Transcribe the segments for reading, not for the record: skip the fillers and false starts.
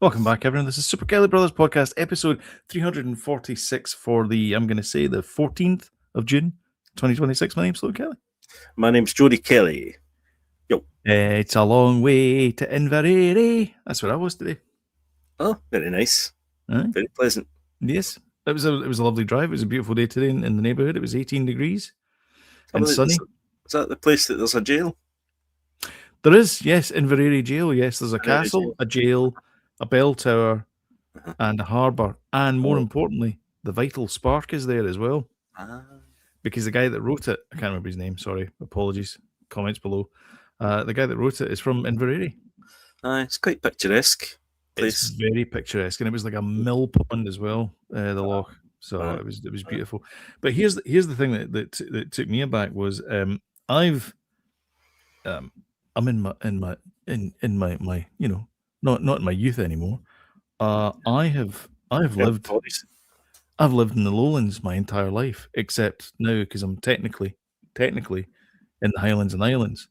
Welcome back, everyone. This is Super Kelly Brothers Podcast, episode 346 for the 14th of June, 2026. My name's Luke Kelly. My name's Jody Kelly. Yo. It's a long way to Inverary. That's where I was today. Oh, very nice. Very pleasant. Yes. It was a lovely drive. It was a beautiful day today in the neighbourhood. It was 18 degrees and sunny. Is that the place that there's a jail? There is, yes, Inverary Jail. Yes, there's a castle, a jail, a bell tower, and a harbour. And more importantly, the Vital Spark is there as well. Because the guy that wrote it, I can't remember his name, sorry, apologies, comments below. The guy that wrote it is from Inverary. It's quite picturesque place. It's very picturesque, and it was like a mill pond as well, the loch. So it was beautiful. But here's the thing that took me aback was I'm in my you know, not in my youth anymore. I've lived in the lowlands my entire life, except now because I'm technically in the Highlands and Islands.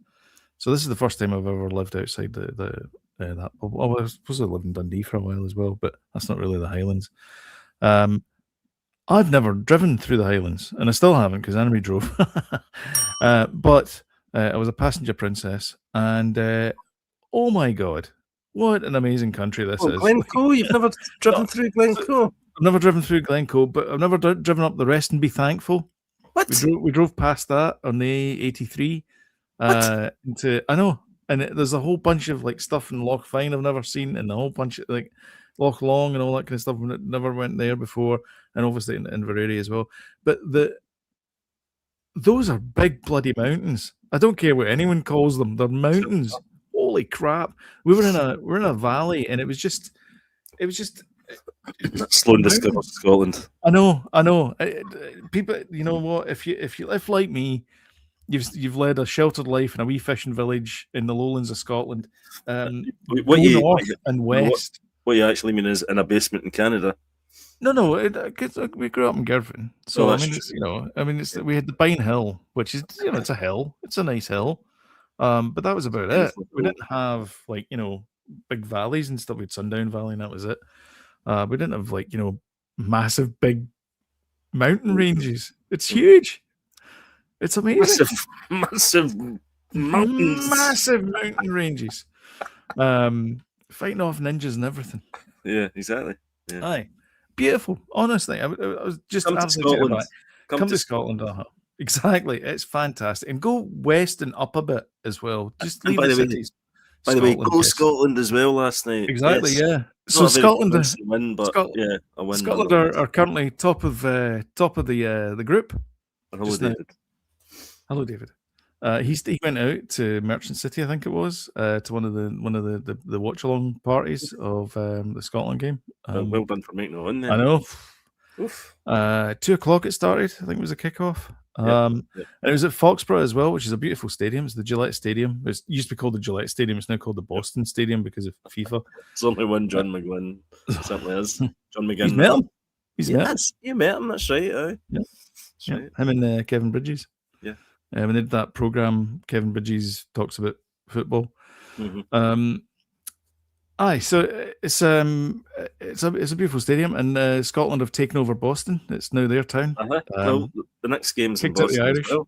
So this is the first time I've ever lived outside that. I was supposed to live in Dundee for a while as well, but that's not really the Highlands. I've never driven through the Highlands, and I still haven't because Annie drove. But I was a passenger princess, and oh my God, what an amazing country this is. Glencoe? You've never driven through Glencoe? I've never driven through Glencoe, but I've never driven up the Rest and Be Thankful. What? We drove past that on the A83. I know, and there's a whole bunch of like stuff in Loch Fyne I've never seen, and a whole bunch of like Loch Long and all that kind of stuff. Never went there before, and obviously in Inverary as well. But those are big bloody mountains. I don't care what anyone calls them; they're mountains. Holy crap! We were in a valley, and it was just Sloan discovers Scotland. I know. People, you know what? If you live like me, you've led a sheltered life in a wee fishing village in the lowlands of Scotland. North and west. What you actually mean is in a basement in Canada. No, we grew up in Girvan, so we had the Pine Hill, which is it's a hill, it's a nice hill, but that was about it. We didn't have big valleys and stuff. We had Sundown Valley, and that was it. We didn't have massive big mountain ranges. It's huge. It's amazing. Massive mountains. Massive mountain ranges. Fighting off ninjas and everything. Yeah, exactly. Yeah. Aye. Beautiful. Honestly, I was just absolutely Come to Scotland. Exactly. It's fantastic. And go west and up a bit as well. Just leave the cities. By the way, go Scotland as well last night. Exactly, yes. Yeah. So Scotland are currently top of the group. Hello, David. Hello, David. He went out to Merchant City, I think it was, to one of the watch along parties of the Scotland game. Well done for making it on there. I know. Oof. 2:00 it started. I think it was a kickoff. And it was at Foxborough as well, which is a beautiful stadium. It's the Gillette Stadium. It used to be called the Gillette Stadium. It's now called the Boston Stadium because of FIFA. It's only one John McGlynn. Certainly is. John McGinn. He's met him. You met him. That's right. Right. Him and Kevin Bridges. Yeah. We did that program. Kevin Bridges talks about football. Mm-hmm. So it's a beautiful stadium, and Scotland have taken over Boston. It's now their town. Well, the next game's in Boston as well.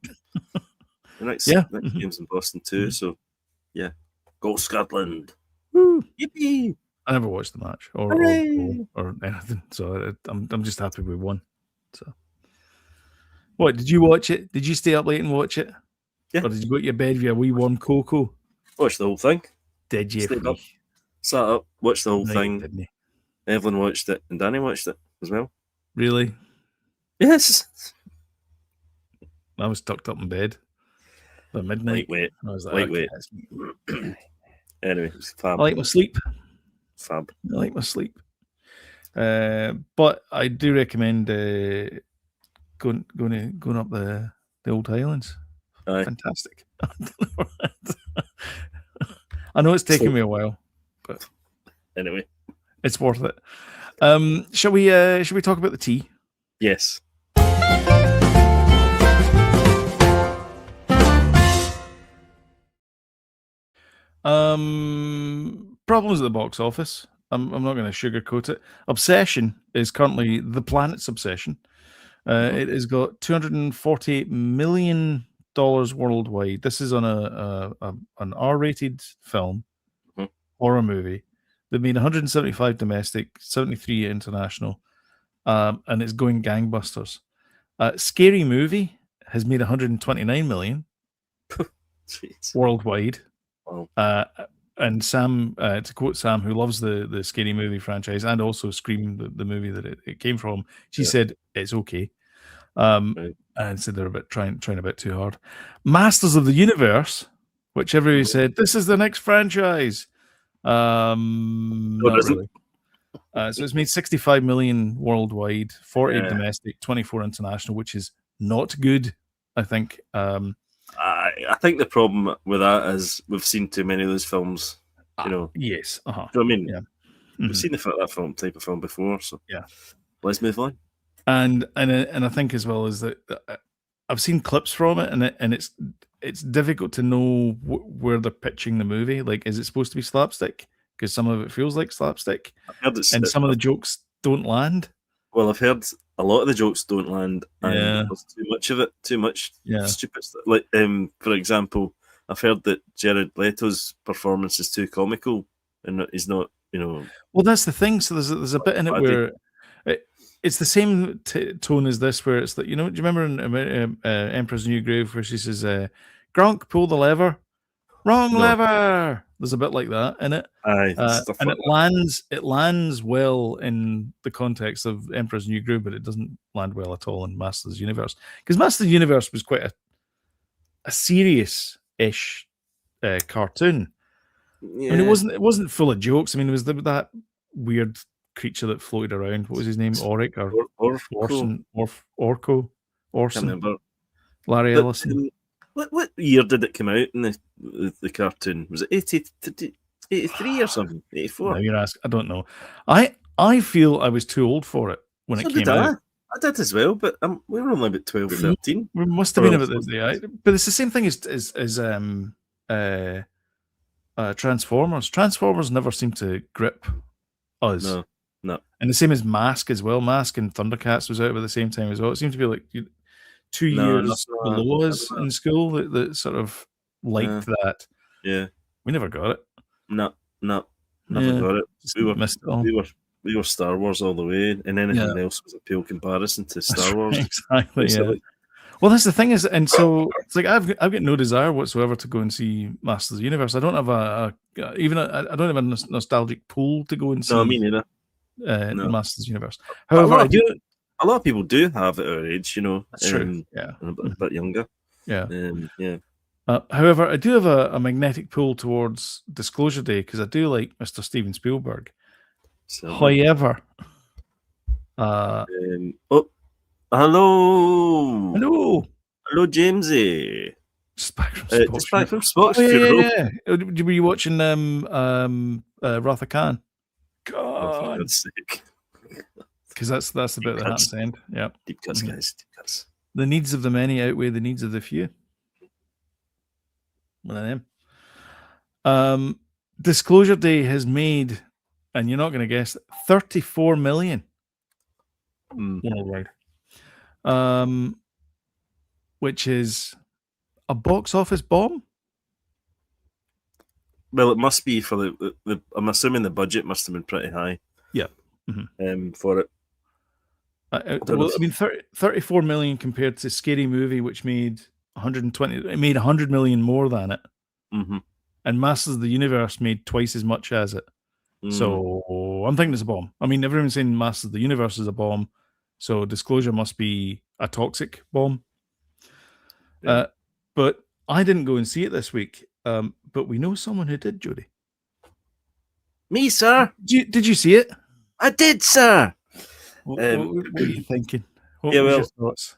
The next game's in Boston too. So yeah, go Scotland! Woo. Yippee! I never watched the match or anything, so I'm just happy we won. So, what did you watch it? Did you stay up late and watch it? Yeah. Or did you go to your bed with a wee warm cocoa? Watched the whole thing. Did you? Stayed up, sat up, watched the whole thing. Evelyn watched it, and Danny watched it as well. Really? Yes. I was tucked up in bed by midnight. Lightweight. I was like, lightweight. Anyway, it's fab. I like my sleep. Fab. I like my sleep. But I do recommend going up the old Highlands. Aye. Fantastic. I know it's taken me a while, but anyway, it's worth it. Shall we talk about the tea? Yes. Problems at the box office. I'm not going to sugarcoat it. Obsession is currently the planet's obsession. It has got $248 million worldwide. This is on an R-rated film, horror movie that made 175 domestic, 73 international, and it's going gangbusters. Scary Movie has made 129 million worldwide. Wow. And Sam, to quote Sam, who loves the Scary Movie franchise and also Scream, the movie that it came from, she said it's okay. And said they're trying a bit too hard. Masters of the Universe, which everybody said this is the next franchise. Not really. So it's made 65 million worldwide, 48 domestic, 24 international, which is not good, I think. I think the problem with that is we've seen too many of those films. Yes. You know what I mean? Yeah. We've seen that type of film before, so let's move on. And I think as well is that I've seen clips from it, and it's difficult to know where they're pitching the movie. Like, is it supposed to be slapstick? Because some of it feels like slapstick, and some of the jokes don't land. Well, I've heard a lot of the jokes don't land, and there's too much of it, too much stupid stuff. Like, for example, I've heard that Jared Leto's performance is too comical, and he's not, Well, that's the thing. So there's a bit in it where it's the same tone as this, where it's that, do you remember in Emperor's New Groove where she says, "Gronk, pull the lever." Wrong lever. There's a bit like that in it, and it lands well in the context of Emperor's New Groove, but it doesn't land well at all in Masters Universe, because Masters Universe was quite a serious-ish cartoon. Yeah. I mean, it wasn't full of jokes. I mean, it was that weird creature that floated around. What was his name? Oric or Orko? Orson? Can't remember. Larry Ellison. What year did it come out in the cartoon? Was it 83 or something? 84? No, you're asking. I don't know. I feel I was too old for it when it came out. I did as well, but we were only about 12, 13. We must have been about the but it's the same thing as Transformers. Transformers never seemed to grip us. No. And the same as Mask as well. Mask and Thundercats was out at the same time as well. It seemed to be like 2 years below us in school that sort of liked that. Yeah. We never got it. No, never got it. We were Star Wars all the way, and anything else was a pale comparison to Star Wars. Exactly. Yeah. Well, that's the thing is, and so it's like I've got no desire whatsoever to go and see Masters of the Universe. I don't have I don't have a nostalgic pull to go and see. No, me neither. Masters of the Universe. However, a lot of people do have at our age, That's true. Yeah, a bit younger. Yeah. Yeah. However, I do have a magnetic pull towards Disclosure Day because I do like Mr. Steven Spielberg. However, hello, Jamesy. Just back from Spots. Yeah. Were you watching Wrath of Khan? God, for God's sake. Because that's the bit that happens at the end. Yeah. Deep cuts, guys. Deep cuts. The needs of the many outweigh the needs of the few. One of them. Disclosure Day has made, and you're not going to guess, 34 million worldwide. Which is a box office bomb. Well, it must be for the I'm assuming the budget must have been pretty high. Yeah. For it. I mean, 34 million compared to Scary Movie, which made 120. It made 100 million more than it. And Masters of the Universe made twice as much as it. So I'm thinking it's a bomb. I mean, everyone's saying Masters of the Universe is a bomb. So Disclosure must be a toxic bomb. Yeah. But I didn't go and see it this week. But we know someone who did, Jody. Me, sir. Did you see it? I did, sir. What are you thinking? What was your thoughts?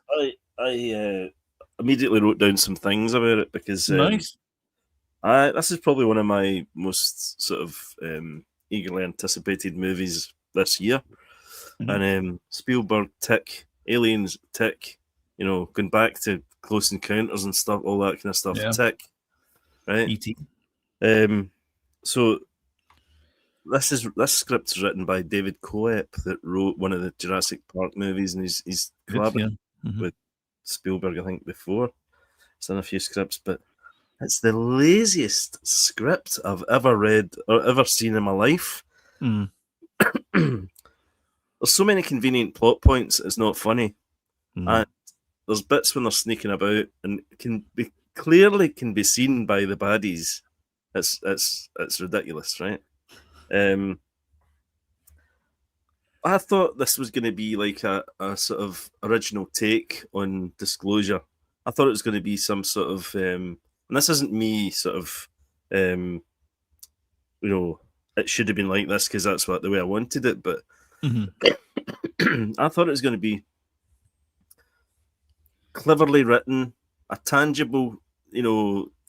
I immediately wrote down some things about it because nice. This is probably one of my most sort of eagerly anticipated movies this year. And Spielberg tick, Aliens tick, going back to Close Encounters and stuff, all that kind of stuff tick, right? E.T. So this script is written by David Coep, that wrote one of the Jurassic Park movies, and he's collaborated with Spielberg, I think, before. He's done a few scripts, but it's the laziest script I've ever read or ever seen in my life. There's so many convenient plot points, it's not funny. And there's bits when they're sneaking about and can be seen by the baddies. It's ridiculous, right? I thought this was going to be like a sort of original take on Disclosure. I thought it was going to be some sort of, and this isn't me sort of, it should have been like this because that's the way I wanted it, but I thought it was going to be cleverly written, a tangible,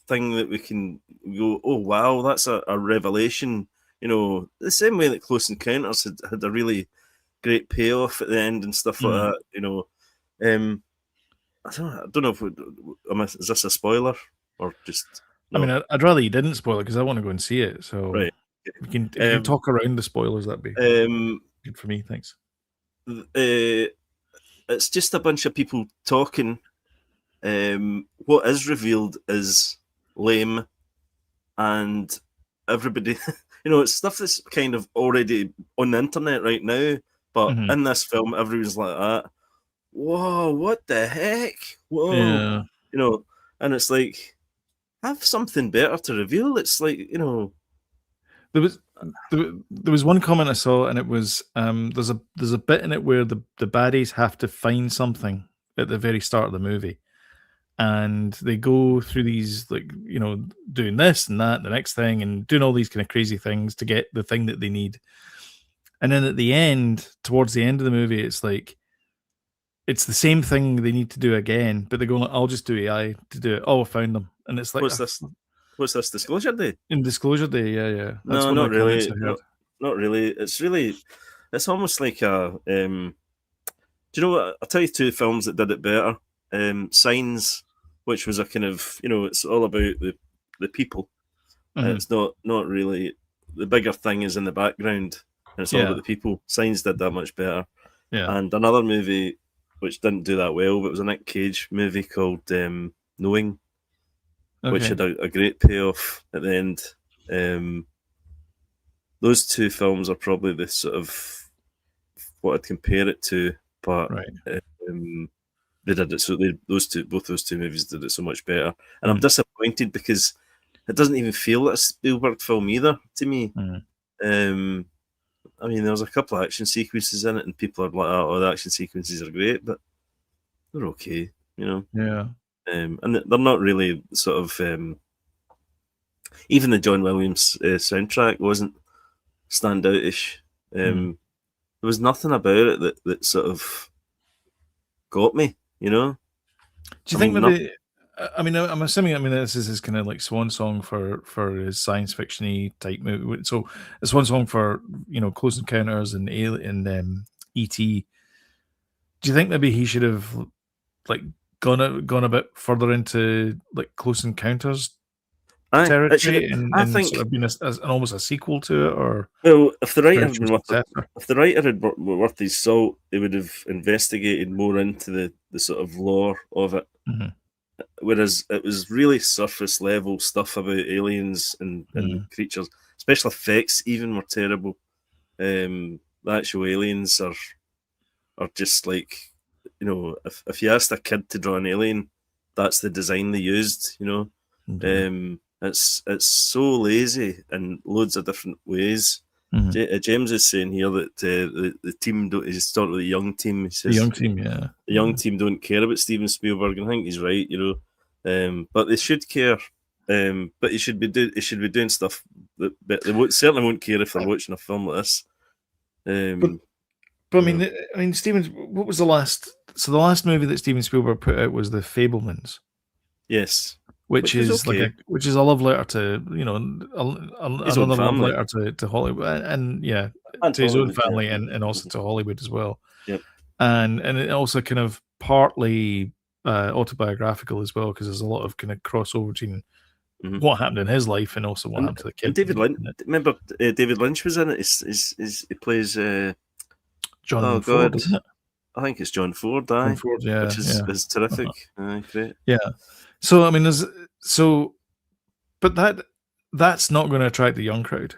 thing that we can go, oh wow, that's a revelation. The same way that Close Encounters had a really great payoff at the end and stuff like that. I don't know if is this a spoiler or just? No. I mean, I'd rather you didn't spoil it because I want to go and see it. So right, we can talk around the spoilers. That'd be good for me. Thanks. It's just a bunch of people talking. What is revealed is lame, and everybody, it's stuff that's kind of already on the internet right now. But in this film, everyone's like that. Whoa, what the heck? Whoa, yeah. And it's like, have something better to reveal. It's like, there was one comment I saw, and it was there's a bit in it where the baddies have to find something at the very start of the movie, and they go through these doing this and that, the next thing, and doing all these kind of crazy things to get the thing that they need. And then at the end, towards the end of the movie, it's like it's the same thing they need to do again, but they're going like, I'll just do AI to do it. Oh, I found them. And it's like, what's this, Disclosure Day? In Disclosure Day, yeah. That's no, not really. Not really. It's almost like a. Do you know what? I'll tell you two films that did it better. Signs, which was a kind of, it's all about the people. It's not really, the bigger thing is in the background, and it's all about the people. Signs did that much better. Yeah. And another movie which didn't do that well, but it was a Nick Cage movie called Knowing, which had a great payoff at the end. Those two films are probably the sort of what I'd compare it to, but they did it so both those two movies did it so much better. And I'm disappointed because it doesn't even feel like a Spielberg film either to me. I mean, there's a couple of action sequences in it, and people are like, "Oh, the action sequences are great," but they're okay, Yeah. And they're not really sort of. Even the John Williams soundtrack wasn't standoutish. There was nothing about it that sort of got me, Do you think maybe? I mean, I'm assuming. I mean, this is his kind of like swan song for his science fiction-y type movie. So, a swan song for Close Encounters and E.T. Do you think maybe he should have like gone a bit further into like Close Encounters territory and sort of been almost a sequel to it, or if the writer had been worth his salt, he would have investigated more into the sort of lore of it. Whereas it was really surface level stuff about aliens and creatures. Special effects even were terrible. The actual aliens are just like, if you asked a kid to draw an alien, that's the design they used. It's so lazy in loads of different ways. James is saying here that the team he's talking about the young team. He says the young team, yeah. The young team don't care about Steven Spielberg, and I think he's right. But they should care. But he should be doing stuff that they certainly won't care if they're watching a film like this. But I mean, Steven, what was the last? So the last movie that Steven Spielberg put out was The Fabelmans. Yes. Which is okay. Which is a love letter to another love letter to Hollywood and to his own family and also to Hollywood as well. Yep. And it also kind of partly autobiographical as well, because there's a lot of kind of crossover between what happened in his life and also what happened to the kid. And David Lynch. Remember, David Lynch was in it. He plays. John Ford, isn't it? I think it's John Ford. John Ford, yeah, which is terrific. Great. Yeah. So I mean, but that's not going to attract the young crowd.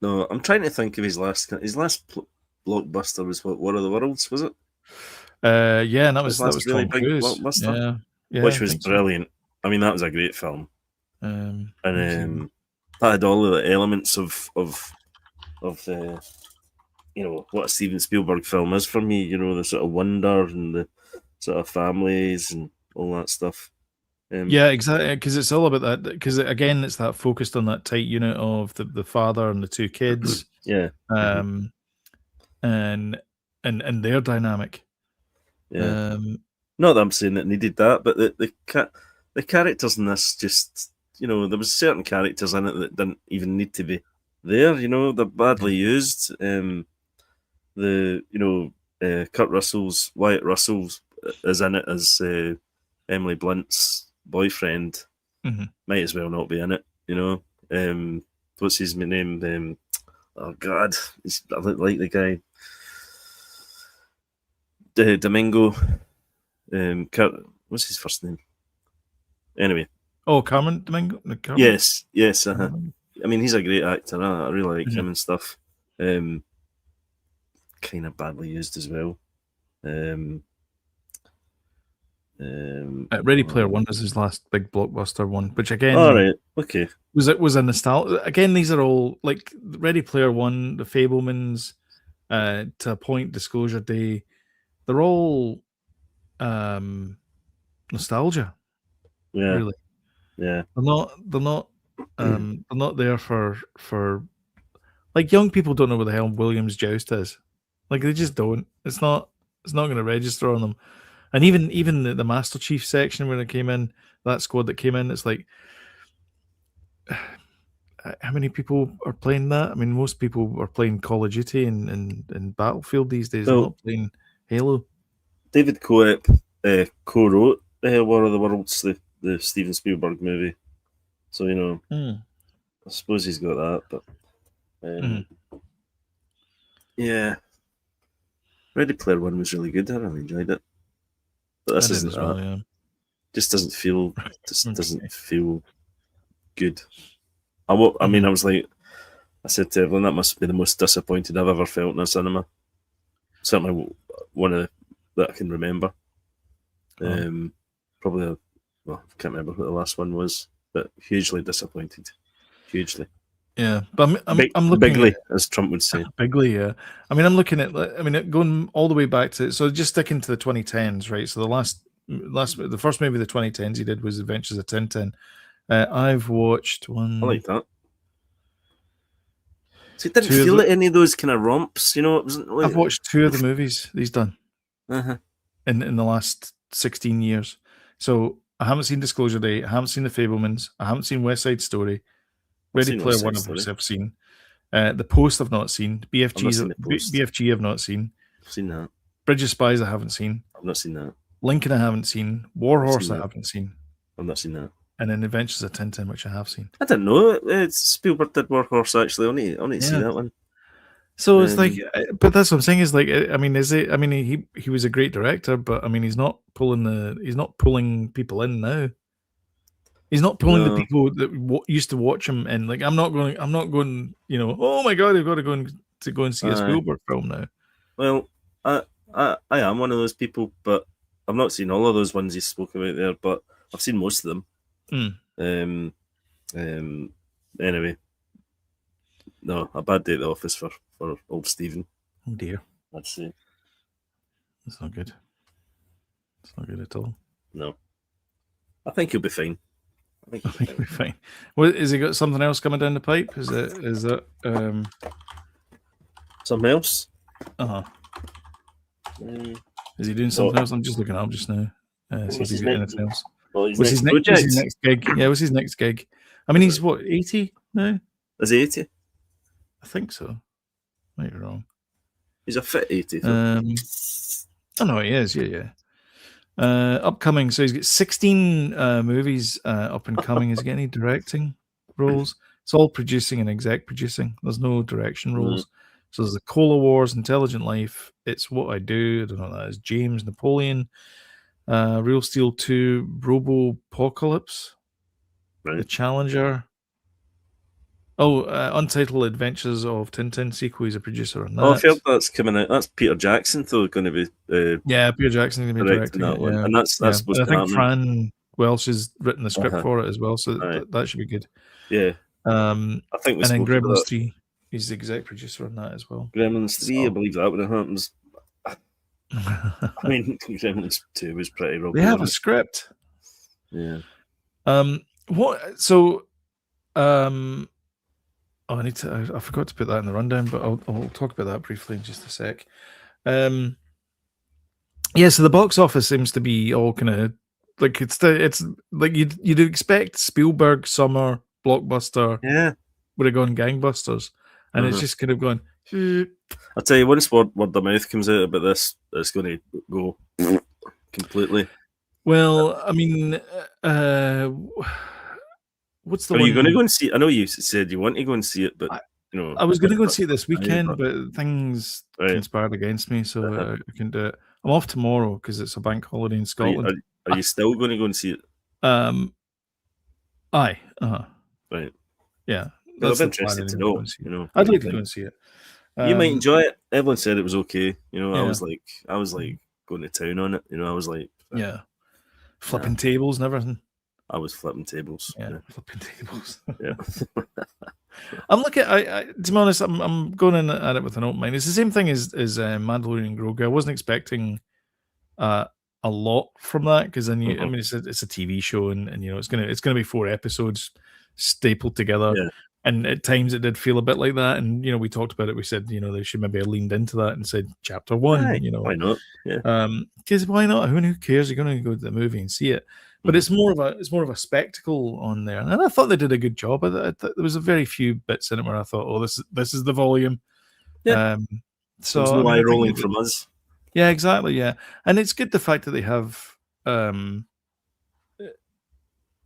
No, I'm trying to think of his last blockbuster was what, War of the Worlds, was it? Yeah, and that was really Tom big Cruise. blockbuster, Yeah, which was brilliant. So. I mean, that was a great film, and that had all of the elements of the, what a Steven Spielberg film is for me. The sort of wonder and the sort of families and all that stuff. Yeah, exactly, because it's all about that. Because again, it's that focused on that tight unit of the father and the two kids. Yeah. And their dynamic. Yeah. Not that I'm saying it needed that, but the characters in this just, there was certain characters in it that didn't even need to be there. They're badly used. Kurt Russell's Wyatt Russell's is in it as Emily Blunt's boyfriend. Might as well not be in it. What's his name? Oh God, I look like the guy. Domingo. What's his first name? Anyway. Oh, Cameron Domingo. Yes. I mean, he's a great actor. I really like him and stuff. Kind of badly used as well. Ready Player One was his last big blockbuster one, which again, all right, okay, was a nostalgia. Again, these are all like Ready Player One, The Fabelmans, to a point, Disclosure Day. They're all nostalgia. Yeah, really. Yeah, they're not there for like young people don't know what the hell Williams Joust is. Like they just don't. It's not going to register on them. And even the Master Chief section when it came in, that squad that came in, it's like, how many people are playing that? I mean, most people are playing Call of Duty and Battlefield these days. They're not playing Halo. David Coep co-wrote War of the Worlds, the Steven Spielberg movie. So, I suppose he's got that, but yeah. Ready Player One was really good. I really enjoyed it. But this isn't that. Well, yeah. Just doesn't feel feel good. I mean, I was like, I said to Evelyn, that must be the most disappointed I've ever felt in a cinema. Certainly one of that I can remember. Probably, I can't remember what the last one was, but hugely disappointed. Hugely. Yeah, but I'm looking bigly, as Trump would say. Bigly, yeah. I mean, I'm looking at. I mean, going all the way back to just sticking to the 2010s, right? So the first movie of the 2010s he did was Adventures of Tintin. I've watched one. I like that. So it didn't feel like any of those kind of romps, It wasn't like... I've watched two of the movies he's done in the last 16 years. So I haven't seen Disclosure Day. I haven't seen The Fabelmans. I haven't seen West Side Story. Ready Player One I've seen. The Post I've not seen. BFG I've not seen. I've seen that. Bridge of Spies I haven't seen. I've not seen that. Lincoln I haven't seen. Warhorse I haven't seen. I've not seen that. And then Adventures of Tintin, which I have seen. I didn't know Spielberg did Warhorse actually. I only see that one. So it's like, but that's what I'm saying is like, I mean, he was a great director, but I mean, he's not pulling people in now. He's not pulling the people that used to watch him in. Like, I'm not going. Oh my God, I've got to go and see a Spielberg film now. Well, I am one of those people, but I've not seen all of those ones you spoke about there. But I've seen most of them. Anyway, no, a bad day at the office for old Stephen. Oh dear, I'd say that's not good. It's not good at all. No, I think he'll be fine. I think he'll be fine. Well, has he got something else coming down the pipe? Is that something else? Is he doing something else? I'm just looking up just now. See if he's got anything else. What's his next gig? Yeah, what's his next gig? I mean, he's what, 80 now? Is he 80? I think so. Might be wrong. He's a fit 80. Oh no, he is. Yeah. Upcoming, so he's got 16 movies up and coming. Is he getting any directing roles? It's all producing and exec producing. There's no direction roles. So there's the Cola Wars, Intelligent Life, It's What I Do, I don't know what that is, James, Napoleon, Real Steel 2, Robo-Apocalypse, The Challenger. Oh, Untitled Adventures of Tintin sequel. He's a producer on that. Oh, I felt that's coming out. That's Peter Jackson, though, going to be. Yeah, Peter Jackson going to be directing that it. one, Yeah. and that's supposed and I to think happen. Fran Welsh has written the script for it as well, so that should be good. Yeah. I think we and then spoke about Gremlins that. 3. He's the exec producer on that as well. Gremlins 3, I believe that would have happened. I mean, Gremlins 2 was pretty rubbish. They have a script. Yeah. What? So, oh, I forgot to put that in the rundown, but I'll talk about that briefly in just a sec. Yeah, so the box office seems to be all kind of like it's like you'd expect Spielberg summer blockbuster. Yeah. Would have gone gangbusters, and it's just kind of gone. I'll tell you, once word of mouth comes out about this, it's going to go completely. Well, I mean, what's the Are one? you going to go and see? I know you said you want to go and see it, but you know, I was going to go and see it this weekend, but things conspired against me, so I couldn't do it. I'm off tomorrow because it's a bank holiday in Scotland. Are you still going to go and see it? Aye. Right. Yeah. That's interesting to know. You know, I'd like to go and see it. You might enjoy it. Evelyn said it was okay. You know, Yeah. I was like going to town on it. You know, I was like, yeah, flipping tables and everything. I was flipping tables. Yeah. Flipping tables. Yeah. I'm looking. To be honest, I'm going in at it with an open mind. It's the same thing as Mandalorian and Grogu. I wasn't expecting a lot from that because then I mean, it's a TV show and you know it's gonna be 4 episodes stapled together. Yeah. And at times it did feel a bit like that. And, you know, we talked about it. We said, you know, they should maybe have leaned into that and said chapter 1, you know. Why not? Yeah. Because why not? Who cares? You're going to go to the movie and see it. But it's more of a spectacle on there. And I thought they did a good job. There was a very few bits in it where I thought, oh, this is the volume. Yeah. So there's no eye rolling from us. Yeah, exactly. Yeah. And it's good the fact that they have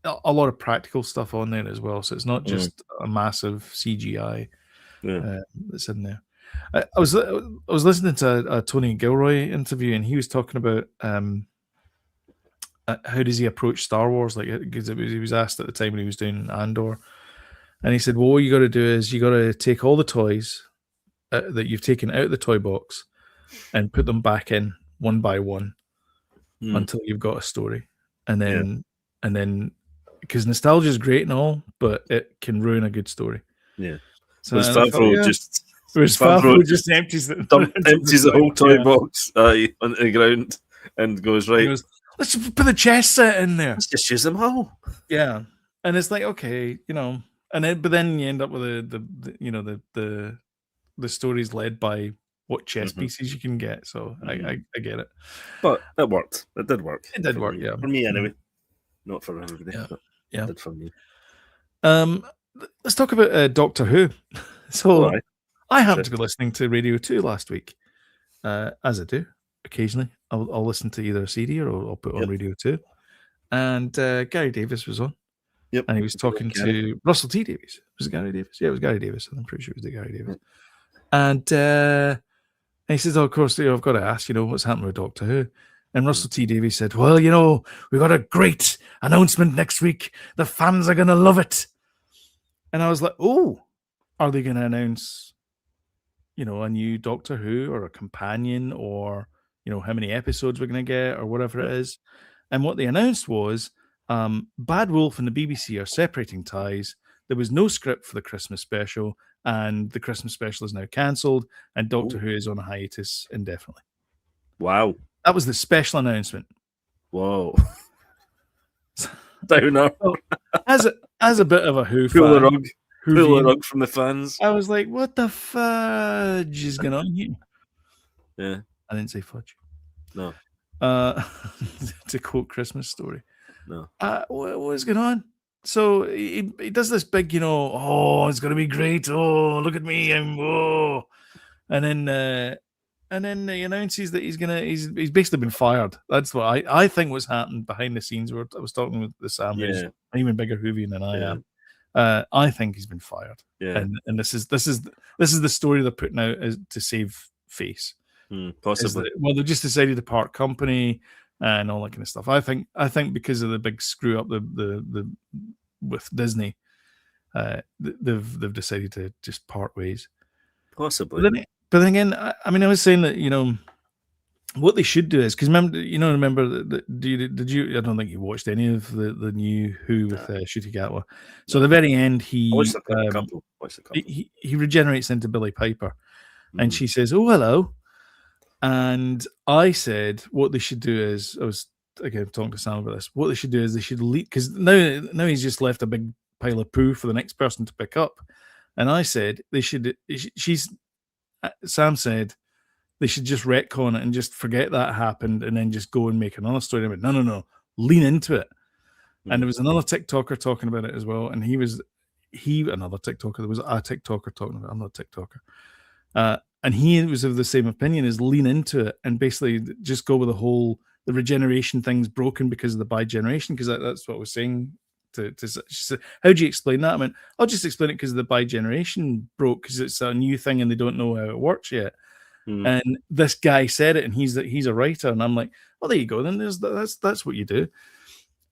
a lot of practical stuff on there as well, so it's not just a massive CGI that's in there. I was listening to a Tony Gilroy interview, and he was talking about how does he approach Star Wars, like because he was asked at the time when he was doing Andor, and he said, well, what you got to do is you got to take all the toys that you've taken out of the toy box and put them back in one by one until you've got a story, and then because nostalgia is great and all, but it can ruin a good story. Yeah. So Favreau just empties the whole toy box on the ground and goes, right, let's put the chess set in there. Let's just use them all. Yeah. And it's like, okay, you know, but then you end up with the stories led by what chess pieces you can get. So I get it. But it worked. It did work. It did work, yeah. For me anyway. Not for everybody. Yeah. It did for me. Let's talk about Doctor Who. So I happened to be listening to Radio 2 last week. As I do occasionally. I'll listen to either a CD or I'll put on Radio 2. And Gary Davis was on. Yep. And he was talking to Russell T. Davies. Was it Gary Davis? Yeah, it was Gary Davis. I'm pretty sure it was the Gary Davis. And he says, oh, of course, I've got to ask, what's happening with Doctor Who? And Russell T. Davies said, well, we've got a great announcement next week. The fans are going to love it. And I was like, oh, are they going to announce, a new Doctor Who or a companion or, how many episodes we're going to get or whatever it is? And what they announced was Bad Wolf and the BBC are separating ties. There was no script for the Christmas special, and the Christmas special is now cancelled, and Doctor Who is on a hiatus indefinitely. Wow. That was the special announcement. Whoa. Downer. As a bit of a Who Pull fan. Pull the rug from the fans. I was like, what the fudge is going on here? Yeah. I didn't say fudge. No. To quote Christmas Story. No. What's going on? So he does this big, it's going to be great. Oh, look at me. And then and then he announces that he's basically been fired. That's what I think what's happened behind the scenes. I was talking with the Sam, who's an even bigger Whovian than I am. I think he's been fired, and this is the story they're putting out to save face. Possibly. Well, they've just decided to part company and all that kind of stuff. I think because of the big screw up the with Disney, they've decided to just part ways. Possibly. But then again, I mean, I was saying that, you know, what they should do is, because remember did you? I don't think you watched any of the new Who with Ncuti Gatwa. So at the very end, he watched a couple. He regenerates into Billie Piper, and she says, "Oh, hello." And I said, what they should do is, I was again talking to Sam about this. What they should do is they should leave, because now he's just left a big pile of poo for the next person to pick up. And I said they should. Sam said they should just retcon it and just forget that happened, and then just go and make another story. I went, no, lean into it. And there was another TikToker talking about it as well, and another TikToker. There was a TikToker talking about it. I'm not a TikToker. And he was of the same opinion, is lean into it and basically just go with the regeneration thing's broken because of the bi-generation, because that's what I was saying. She said, how do you explain that? I mean, I'll just explain it because the bi-generation broke, because it's a new thing and they don't know how it works yet. And this guy said it, and he's a writer, and I'm like, well, there you go. Then that's what you do.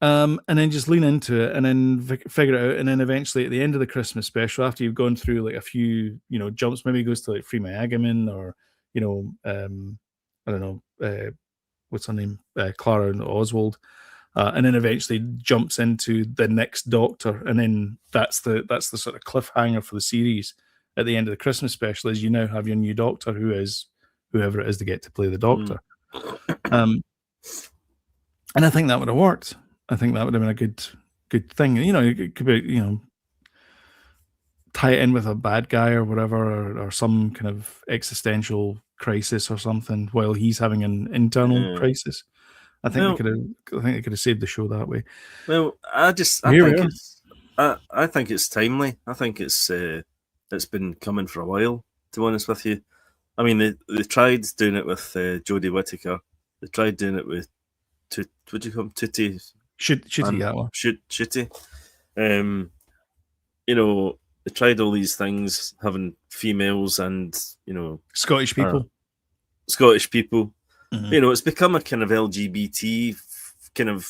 And then just lean into it, and then figure it out, and then eventually at the end of the Christmas special, after you've gone through like a few, you know, jumps, maybe it goes to like Free My Agaman, or, you know, I don't know, what's her name, Clara and Oswald, and then eventually jumps into the next Doctor, and then that's the sort of cliffhanger for the series at the end of the Christmas special, is you now have your new Doctor, who is whoever it is to get to play the Doctor. And I think that would have worked. I think that would have been a good thing. You know, it could be, you know, tie it in with a bad guy or whatever, or some kind of existential crisis or something, while he's having an internal crisis. I think they could have saved the show that way. Well, I think it's timely. I think it's been coming for a while, to be honest with you. I mean, they tried doing it with Jodie Whittaker. They tried doing it with what do you call him? Ncuti Gatwa. You know, they tried all these things, having females and, you know, Scottish people. Mm-hmm. You know, it's become a kind of LGBT kind of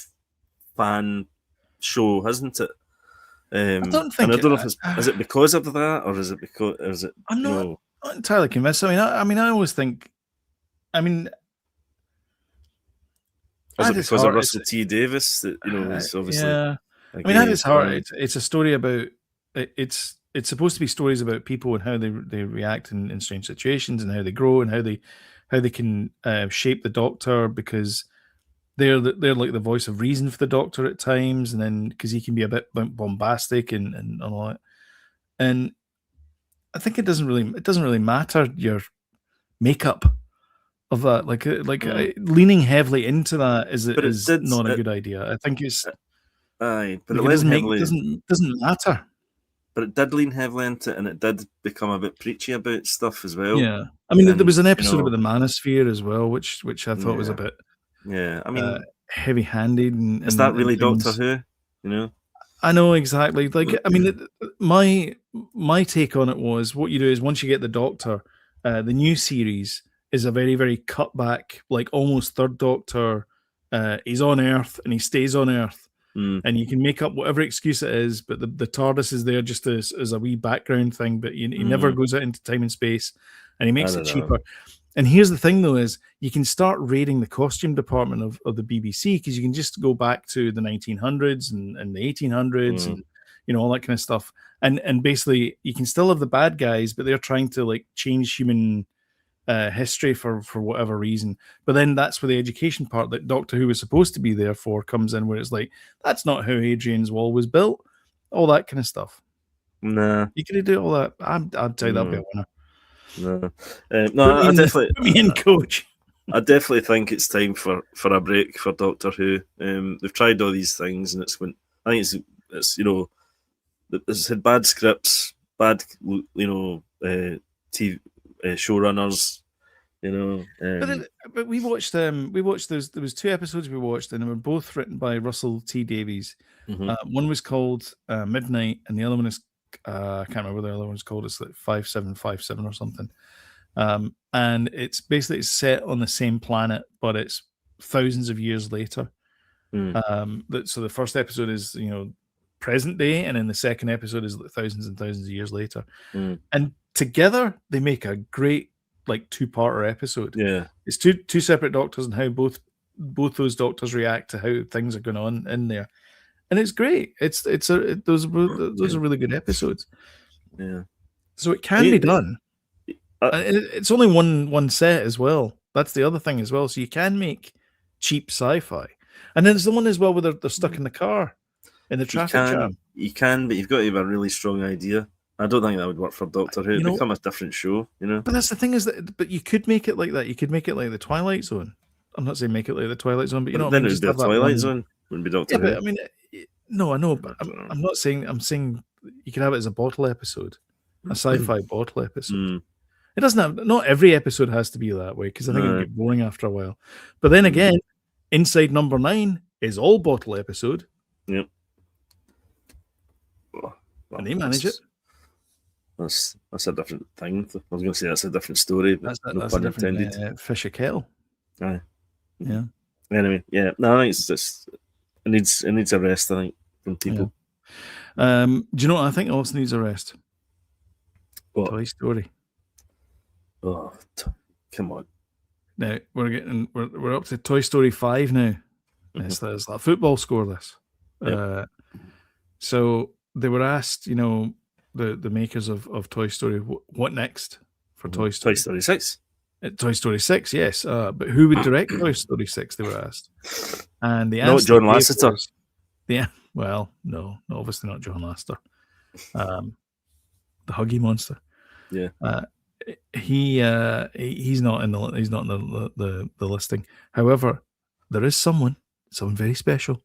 fan show, hasn't it? I don't think. And I don't know if is it because of that, or is it? I'm not entirely convinced. I mean, I always think. I mean, is it because of Russell T Davies that, you know, is obviously? Yeah. I mean, that is hard. It's a story about. It's supposed to be stories about people and how they react in strange situations, and how they grow, and how they can shape the Doctor, because they're like the voice of reason for the Doctor at times, and then because he can be a bit bombastic and all that. And I think it doesn't really matter your makeup of that. Like leaning heavily into that is not a good idea. I think it's but it doesn't matter. But it did lean heavily into it, and it did become a bit preachy about stuff as well. Yeah, I mean, there was an episode about the Manosphere as well, which I thought was a bit. Yeah, I mean, heavy-handed. Is that really Doctor Who? You know, I know exactly. Like, I mean, my take on it was, what you do is, once you get the Doctor, the new series is a very, very cut back, like almost Third Doctor. He's on Earth and he stays on Earth. And you can make up whatever excuse it is, but the TARDIS is there just as a wee background thing, but he never goes out into time and space, and he makes it cheaper. And here's the thing, though, is you can start raiding the costume department of the BBC, because you can just go back to the 1900s and the 1800s and, you know, all that kind of stuff. And basically, you can still have the bad guys, but they're trying to, like, change human history for whatever reason. But then that's where the education part that Doctor Who was supposed to be there for comes in, where it's like, that's not how Hadrian's Wall was built, all that kind of stuff. Nah, you could do all that. I'd say that'd be a winner. No, I definitely put me in, coach. I definitely think it's time for a break for Doctor Who. They've tried all these things, and I think it's you know, it's had bad scripts, bad, you know, TV showrunners, you know. But we watched those. There was 2 episodes we watched, and they were both written by Russell T Davies. Mhm. One was called Midnight, and the other one is I can't remember what the other one's called. It's like 5757 or something. And it's basically set on the same planet, but it's thousands of years later. So the first episode is present day, and then the second episode is like thousands and thousands of years later. And together they make a great like 2-parter episode. Yeah, it's two separate doctors and how both those doctors react to how things are going on in there, and it's great. Those are really good episodes. Yeah, so it can be done. It's only one set as well. That's the other thing as well. So you can make cheap sci-fi, and then there's the one as well where they're stuck in the car in the traffic jam. You can, but you've got to have a really strong idea. I don't think that would work for Doctor Who. It'd become a different show, But that's the thing is that, but you could make it like that. You could make it like the Twilight Zone. I'm not saying make it like the Twilight Zone, but then it would be a Twilight Zone. Wouldn't be Doctor Who. But I mean, no, I know, but I'm not saying. I'm saying you could have it as a bottle episode, a sci-fi bottle episode. It doesn't have. Not every episode has to be that way because I think it would get boring after a while. But then again, Inside Number 9 is all bottle episode. Yep. And they manage it. That's a different thing. I was going to say that's a different story. But that's a different fish of kettle. Aye. Yeah. Anyway, yeah. No, I think it's just it needs a rest. I think from people. Yeah. Do you know what I think also needs a rest? What? Toy Story. Oh, come on! Now we're up to Toy Story 5 now. It's that football score. This. So they were asked, the makers of Toy Story, what next for Toy Story? Toy Story 6. Toy Story 6, yes. But who would direct Toy Story 6? They were asked, and the answer. Not John Lasseter. Well, no, obviously not John Lasseter. The Huggy Monster. Yeah. He's not in the listing. However, there is someone very special.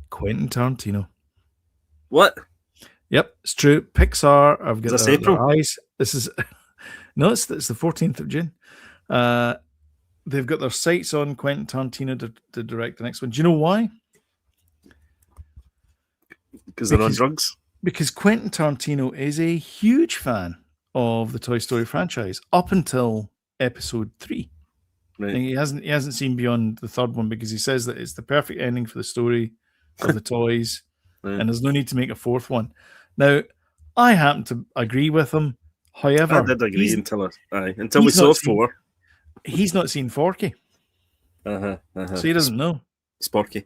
Quentin Tarantino. What? Yep, it's true. Pixar. I've got April? eyes. This is no, it's the 14th of June. They've got their sights on Quentin Tarantino to direct the next one. Do you know why? Because they're on drugs. Because Quentin Tarantino is a huge fan of the Toy Story franchise up until episode 3. Right. He hasn't seen beyond the third one because he says that it's the perfect ending for the story of the toys, and there's no need to make a fourth one. Now, I happen to agree with him. However, I did agree until we saw 4. He's not seen Forky. So he doesn't know. Sporky.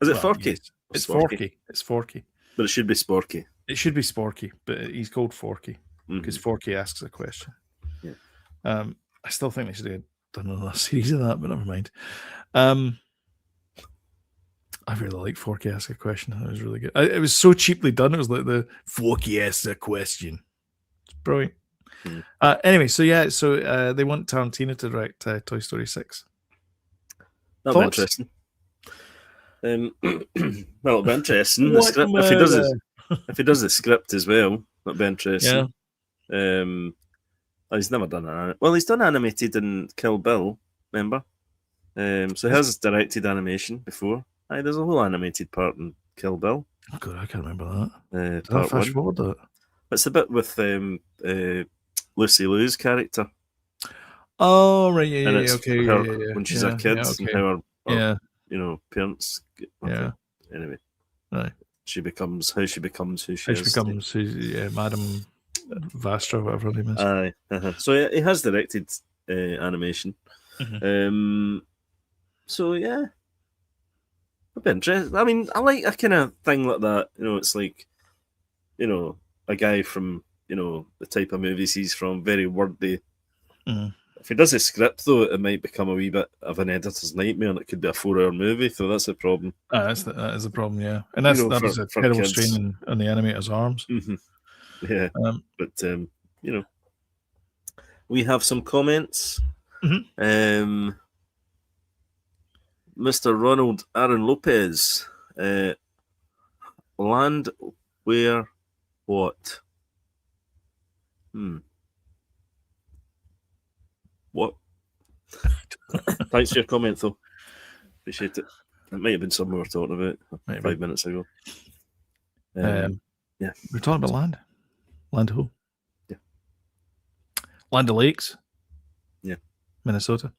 Is it Forky? Yes. It's Forky. It's Forky. But it should be Sporky. It should be Sporky, but he's called Forky because Forky asks a question. Yeah. I still think they should have done another series of that, but never mind. I really like Forky Ask a Question. That was really good. It was so cheaply done. It was like the Forky Asks a Question. It's brilliant. Anyway, so they want Tarantino to direct Toy Story 6. That'll be interesting. It'll be interesting. The script, if he does the script as well, that'll be interesting. Yeah. He's never done he's done animated in Kill Bill, remember? So he has directed animation before. There's a whole animated part in Kill Bill. Oh God, I can't remember that. Part fast forward that. It's a bit with Lucy Liu's character. Oh right, yeah, okay, when she's a kid and how her parents. Anyway, right. She becomes who she is. Madam Vastra, whatever her name is. So he has directed animation. So yeah, I've been interested. I mean, I like a kind of thing like that. It's like, a guy from the type of movies he's from, very wordy. If he does a script though, it might become a wee bit of an editor's nightmare, and it could be a 4-hour movie. So that's a problem. That is a problem, yeah. And that is a terrible strain on the animator's arms. Yeah, but we have some comments. Mr. Ronald Aaron Lopez, land where what? What? Thanks for your comment, though. Appreciate it. It might have been something we were talking about Maybe. 5 minutes ago. Yeah. We're talking about land. Land who? Yeah. Land O'Lakes. Yeah. Minnesota.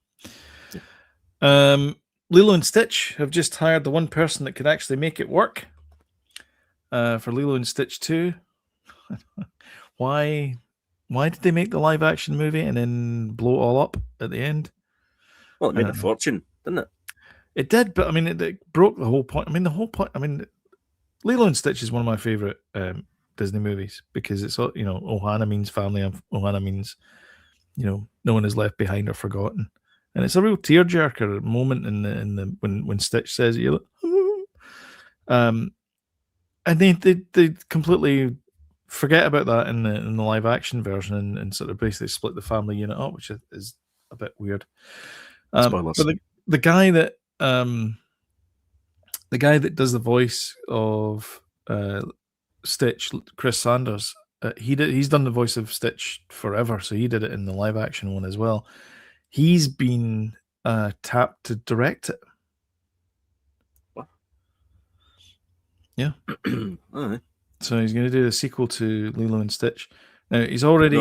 Yeah. Lilo and Stitch have just hired the one person that could actually make it work for Lilo and Stitch 2. Why did they make the live action movie and then blow it all up at the end? Well, it made a fortune, didn't it? It did, but I mean, it broke the whole point. I mean, the whole point. I mean, Lilo and Stitch is one of my favorite Disney movies because it's, you know, Ohana means family, and Ohana means, you know, no one is left behind or forgotten, and it's a real tearjerker moment in the when Stitch says it. You're like, and they completely forget about that in the live action version and sort of basically split the family unit up, which is a bit weird. But the guy that does the voice of Stitch, Chris Sanders, he's done the voice of Stitch forever, so he did it in the live action one as well. He's been tapped to direct it. What? Yeah. Right. So he's going to do a sequel to Lilo and Stitch. Now he's already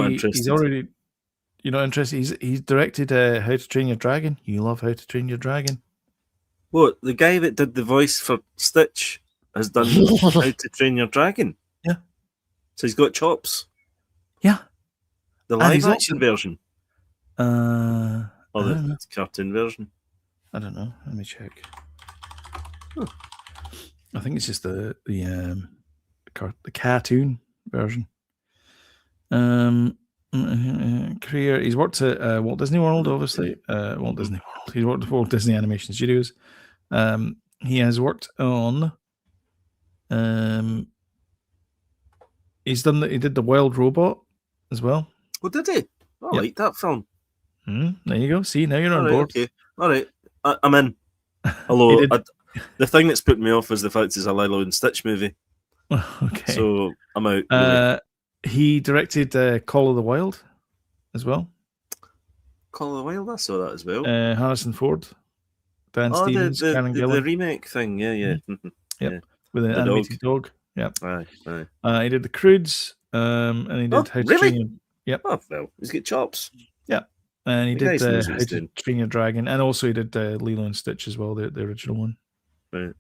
you're not interested. He's directed How to Train Your Dragon. You love How to Train Your Dragon. What, the guy that did the voice for Stitch has done How to Train Your Dragon? Yeah. So he's got chops. Yeah. The live action version. Or the cartoon version. I don't know. Let me check. I think it's just the cartoon version. Career. He's worked at Walt Disney World, obviously. Walt Disney World. He's worked at Walt Disney Animation Studios. He has worked on. He did The Wild Robot as well. Oh, did he? I like that film. There you go. See, now you're on board. Okay. All right. I'm in. Although the thing that's put me off is the fact it's a Lilo and Stitch movie. Okay. So I'm out. Really. He directed Call of the Wild as well. Call of the Wild, I saw that as well. Harrison Ford, Dan Stevens, Karen Gillan. The remake thing, yeah. Mm-hmm. Yep. With an animated dog. Yep. Aye. He did The Croods, and he did How to Train Your... Yep. Oh, well, he's got chops. Yeah. And he did How to Train Your Dragon, and also he did Lilo and Stitch as well, the original one. Right.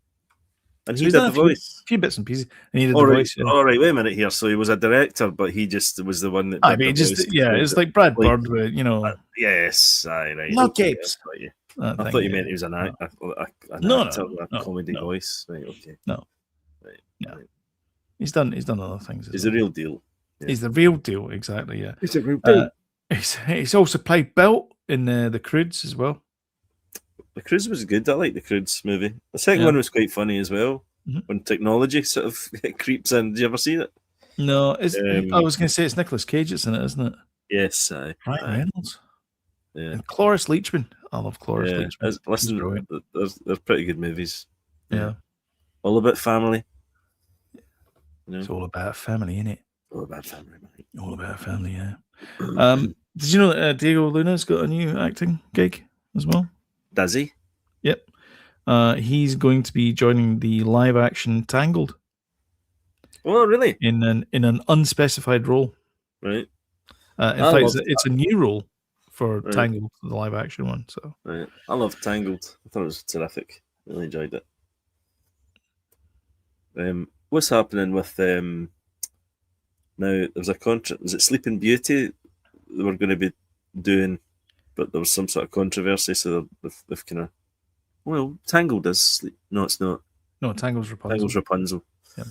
And so he did the voice. A few bits and pieces. And he did the voice. All right, wait a minute here. So he was a director, but he just was the one that did the voice. It's like Brad Bird, with, you know. Yes, aye, right. No capes. I thought you meant he was an actor, a comedy voice. Right, okay. No. Right. Yeah. Right. He's done other things. He's the real deal. Yeah. He's the real deal, exactly, yeah. He's a real deal. He's also played Belt in The Croods as well. The Croods was good. I like the Croods movie. The second one was quite funny as well. Mm-hmm. When technology sort of creeps in. Did you ever see it? No, I was going to say it's Nicolas Cage that's in it, isn't it? Yes, aye. Ryan Reynolds. Yeah. And Cloris Leachman. I love Cloris Leachman. Listen, they're pretty good movies. Yeah. All about family. You know? It's all about family, isn't it? All about family, mate. All about family, yeah. Did you know that Diego Luna's got a new acting gig as well? Does he? Yep. He's going to be joining the live-action Tangled. Oh, really? In an unspecified role. Right. In fact, it's a new role for Tangled, the live-action one. So. Right. I love Tangled. I thought it was terrific. Really enjoyed it. What's happening with now? There's a contract. Was it Sleeping Beauty they were going to be doing, but there was some sort of controversy, so they've kind of. Well, Tangled is sleep. No, it's not. No, Tangled's Rapunzel. Tangled's Rapunzel. Yeah.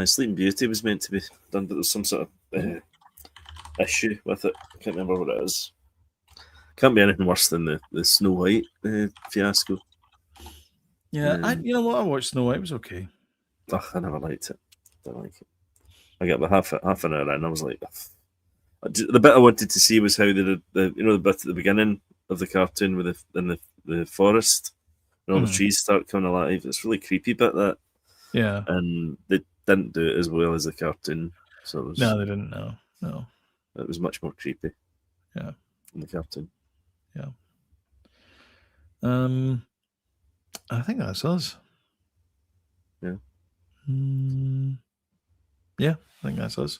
Sleeping Beauty was meant to be done, but there's some sort of issue with it. I can't remember what it is. Can't be anything worse than the Snow White fiasco. Yeah, you know what? I watched Snow White. It was okay. I never liked it. Don't like it. I got about half an hour in, and I was like, the bit I wanted to see was how they did the bit at the beginning of the cartoon with the forest and all the trees start coming alive. It's really creepy bit that. Yeah. And they didn't do it as well as the cartoon. So it was, no, they didn't. No. It was much more creepy. Yeah. in the cartoon. Yeah. I think that's us. Yeah. Yeah, I think that's us.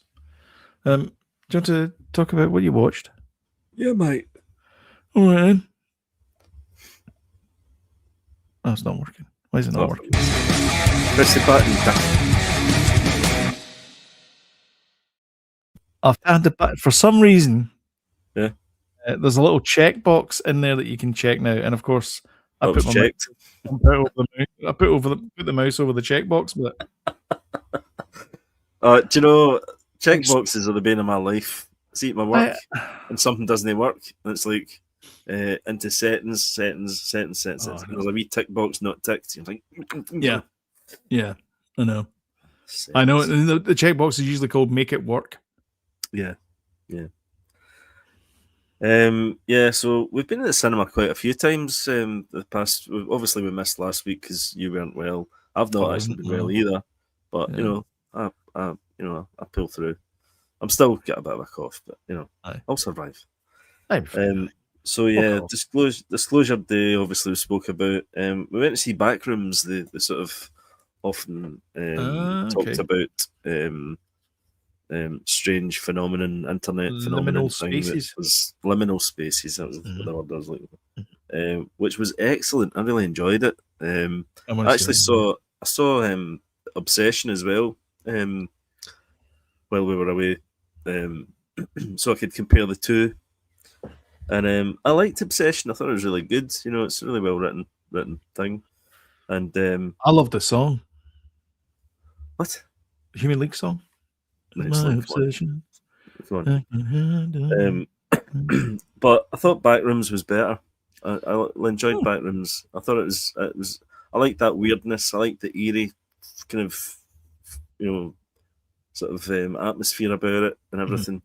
Do you want to talk about what you watched? Yeah, mate. All right then. Oh, it's not working. Why is it not working? Press the button. I've had the button for some reason. Yeah. There's a little checkbox in there that you can check now, and of course, I That was put my checked. I put the mouse over the checkbox, but Do you know, checkboxes are the bane of my life. I see it at my work, and something doesn't work, and it's like into settings. Oh, And there's a wee tick box not ticked. You're like, yeah, I know. settings. I know. The checkbox is usually called "Make It Work." Yeah. So we've been at the cinema quite a few times. The past, obviously, we missed last week because you weren't well. I've not actually been well either, but I pull through. I'm still got a bit of a cough, but I'll survive. So yeah, disclosure day. Obviously, we spoke about. We went to see Backrooms, the sort of often talked about. Strange phenomenon, internet phenomenon thing that was liminal spaces. That was the word I was looking for. Which was excellent. I really enjoyed it. I saw Obsession as well while we were away, so I could compare the two. And I liked Obsession. I thought it was really good. It's a really well written thing. And I love the song. What? Human League song. My obsession. Come on. But I thought Backrooms was better. I enjoyed Backrooms. I thought it was. I like that weirdness. I like the eerie kind of, sort of atmosphere about it and everything.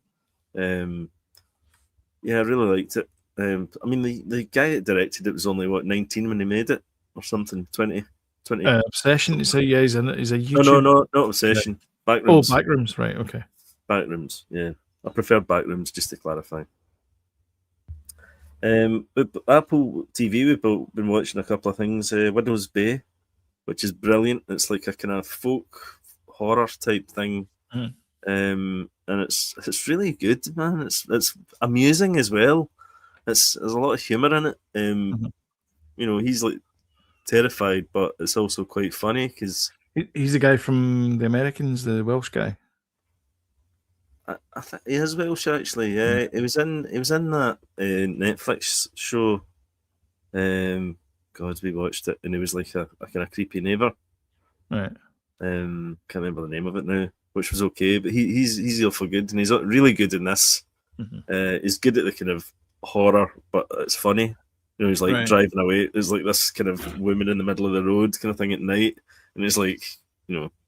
Yeah, I really liked it. I mean, the guy that directed it was only 19 when he made it, or something. 20. Obsession. So yeah, he's a YouTube. No, not Obsession. Backrooms. Oh, Backrooms, right? Okay. Backrooms. Yeah, I prefer Backrooms, just to clarify. But Apple TV, we've been watching a couple of things. Widow's Bay, which is brilliant. It's like a kind of folk horror type thing, and it's really good, man. It's amusing as well. There's a lot of humour in it. He's like terrified, but it's also quite funny because he's the guy from The Americans, the Welsh guy. I think he is Welsh actually. Yeah, he was in that Netflix show. God, we watched it, and he was like a kind of creepy neighbour. Right. Can't remember the name of it now, which was okay. But he's awful good, and he's really good in this. He's good at the kind of horror, but it's funny. He's like driving away. There's like this kind of woman in the middle of the road kind of thing at night, and he's like,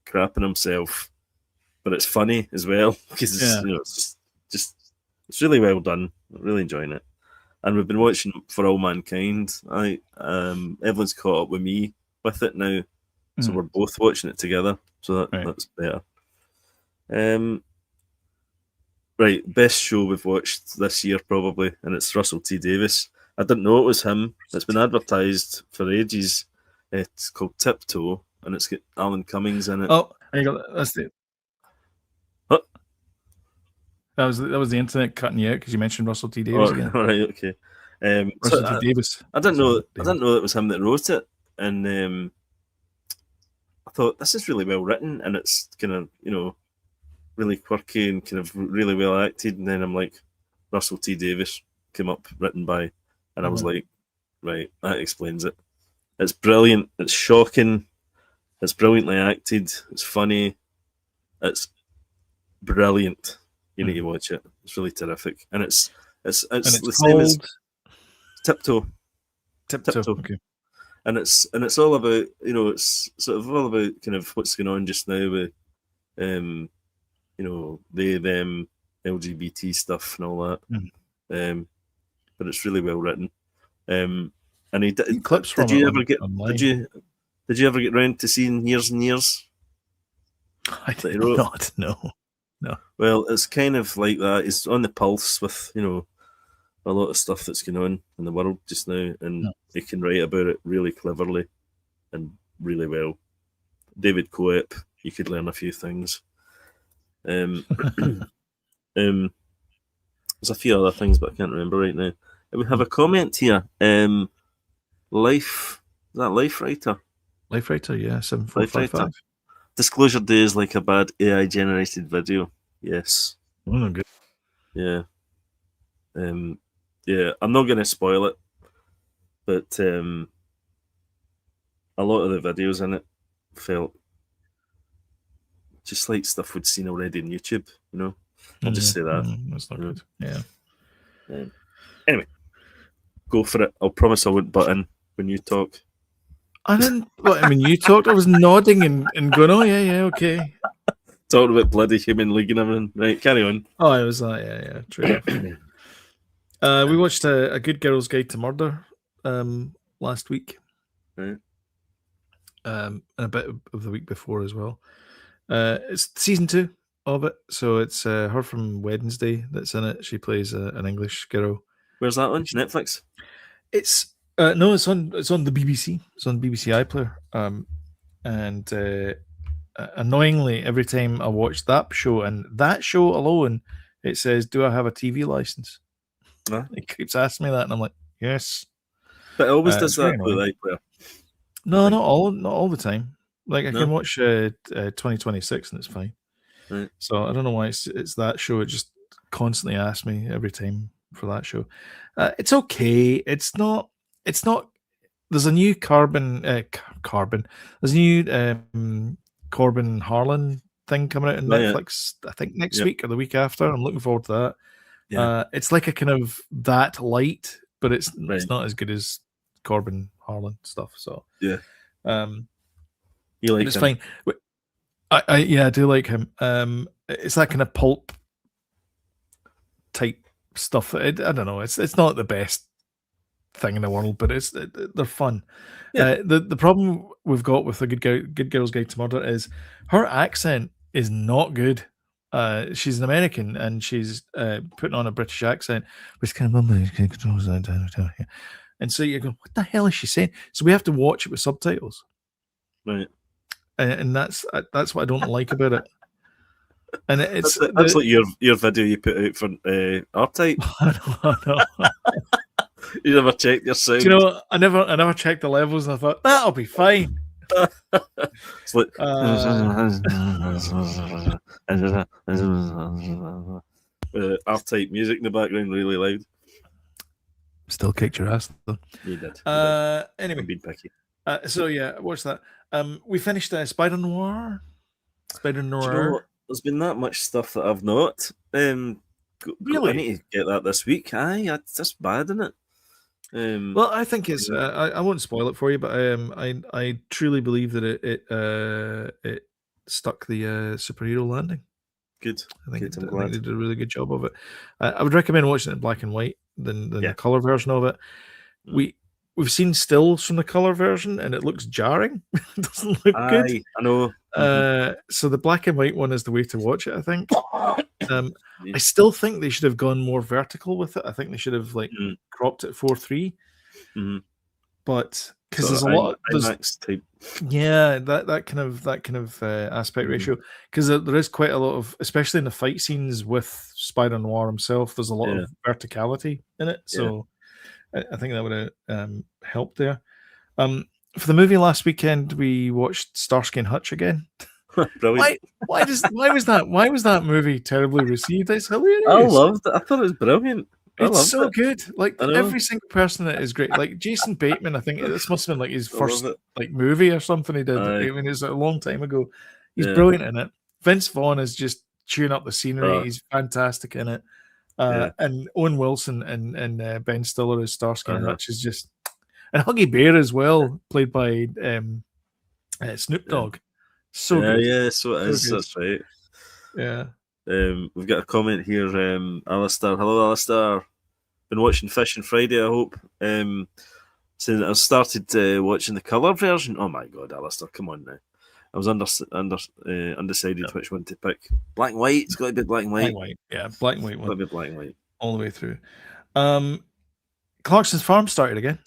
crapping himself. But it's funny as well because it's really well done. I'm really enjoying it, and we've been watching For All Mankind. Evelyn's caught up with me with it now, so we're both watching it together. So that's better. Right, best show we've watched this year probably, and it's Russell T Davies. I didn't know it was him. It's been advertised for ages. It's called Tiptoe, and it's got Alan Cummings in it. Oh, that's the. What? That was the internet cutting you out because you mentioned Russell T Davies again. All right, okay. Russell T Davies. I didn't know it was him that wrote it, and I thought this is really well written, and it's kind of really quirky and kind of really well acted. And then I'm like, Russell T Davies came up, written by, and I was like, right, that explains it. It's brilliant. It's shocking. It's brilliantly acted. It's funny. It's brilliant. You need to watch it. It's really terrific, and it's the same as Tiptoe. Tiptoe. Okay. And it's all about it's sort of all about kind of what's going on just now with they them LGBT stuff and all that. But it's really well written. And he did clips from. Did you ever get round to seeing Years and Years? I did not. No. Well, it's kind of like that. It's on the pulse with a lot of stuff that's going on in the world just now, and No. he can write about it really cleverly and really well. David Coep, you could learn a few things. There's a few other things, but I can't remember right now. We have a comment here. Life, is that Life Writer? Life Writer, yeah, Life Writer. 7455. Disclosure Day is like a bad AI generated video. Yes. Oh, no good. Yeah. Yeah, I'm not going to spoil it, but a lot of the videos in it felt just like stuff we'd seen already on YouTube, you know? I'll just say that. That's not good. Yeah. Anyway, go for it. I'll promise I won't butt in when you talk. I didn't. Well, I mean, you talked. I was nodding and going, "Oh yeah, okay." Talking about bloody Human League and everything. Right, carry on. Oh, I was like, yeah, true. We watched a Good Girl's Guide to Murder last week, Right. and a bit of the week before as well. It's season 2 of it, so it's her from Wednesday that's in it. She plays an English girl. Where's that on? Netflix? It's no, it's on the BBC. It's on BBC iPlayer. And annoyingly, every time I watch that show and that show alone, it says, "Do I have a TV license?" It keeps asking me that, and I'm like, "Yes." But it always does that with iPlayer. No, not all the time. Like I can watch 2026 and it's fine. Right. So I don't know why it's that show. It just constantly asks me every time for that show. It's okay. It's not. There's a new Carbon. There's a new Corbin Harlan thing coming out on Netflix. I think next week or the week after. I'm looking forward to that. Yeah. It's like a kind of that light, but it's not as good as Corbin Harlan stuff. So yeah. You like it's him? Fine. I do like him. It's that kind of pulp type stuff. I don't know. It's not the best thing in the world, but they're fun. Yeah. The problem we've got with the Good Girl's Guide to Murder is her accent is not good. She's an American and she's putting on a British accent, which kind of and so you're going, what the hell is she saying? So we have to watch it with subtitles. Right. And that's what I don't like about it. And it's that's like your video you put out for R-Type. I know. You never checked your sound. Do you know, I never checked the levels, and I thought that'll be fine. It's like R-Type music in the background, really loud. Still kicked your ass though. You did. Anyway, I'm being picky. So yeah, what's that? We finished Spider Noir. You know, there's been that much stuff that I've not. Really, I need to get that this week. Aye, that's bad, isn't it? Well, I think it's. I won't spoil it for you, but I truly believe that it stuck the superhero landing. Good. I think they did a really good job of it. I would recommend watching it in black and white than the color version of it. We've seen stills from the color version, and it looks jarring. It doesn't look good. I know. So the black and white one is the way to watch it, I think. I still think they should have gone more vertical with it. I think they should have cropped it 4:3. But because there's a lot, that kind of aspect ratio. Because there is quite a lot of, especially in the fight scenes with Spider Noir himself, there's a lot of verticality in it. So I think that would have helped there. For the movie last weekend, we watched Starsky and Hutch again. Brilliant. Why was that movie terribly received? It's hilarious. I loved it. I thought it was brilliant. It's so good. Like every single person in it is great. Like Jason Bateman, I think this must have been like his first like movie or something he did. I mean, it's a long time ago. He's brilliant in it. Vince Vaughn is just chewing up the scenery. He's fantastic in it. And Owen Wilson and Ben Stiller as Starsky and Hutch is just, and Huggy Bear as well, played by Snoop Dogg. So good. Yeah, so it is. That's right. Yeah. We've got a comment here. Alistair, hello, Alistair. Been watching Fish on Friday, I hope. Saying that I've started watching the colour version. Oh my God, Alistair, come on now. I was undecided which one to pick. Black and white. It's got to be black and white. Black and white. Yeah, black and white one. Got to be black and white all the way through. Clarkson's Farm started again.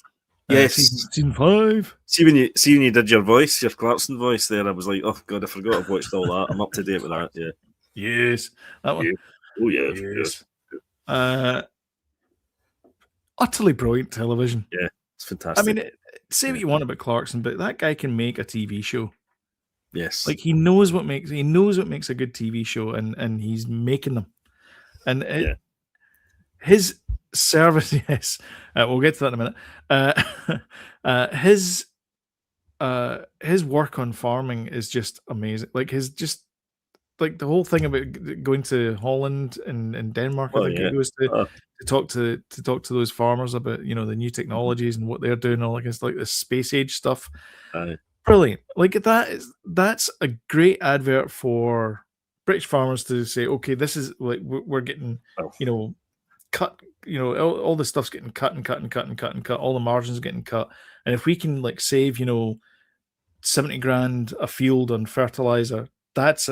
Yes, season 5. See when you did your voice, your Clarkson voice there, I was like, oh god, I forgot I've watched all that. I'm up to date with that. Yeah. Yes, that one. Yeah. Oh yeah. Yes. Utterly brilliant television. Yeah, it's fantastic. I mean, say what you want about Clarkson, but that guy can make a TV show. Yes. Like he knows what makes a good TV show, and he's making them. And his service, yes, we'll get to that in a minute. His work on farming is just amazing. Like the whole thing about going to Holland and Denmark, I think it goes to talk to those farmers about the new technologies and what they're doing, all like the space age stuff. Brilliant. Like that's a great advert for British farmers to say, okay, this is like we're getting cut, all the stuff's getting cut and cut and cut and cut and cut, all the margins are getting cut, and if we can like save 70 grand a field on fertilizer, that's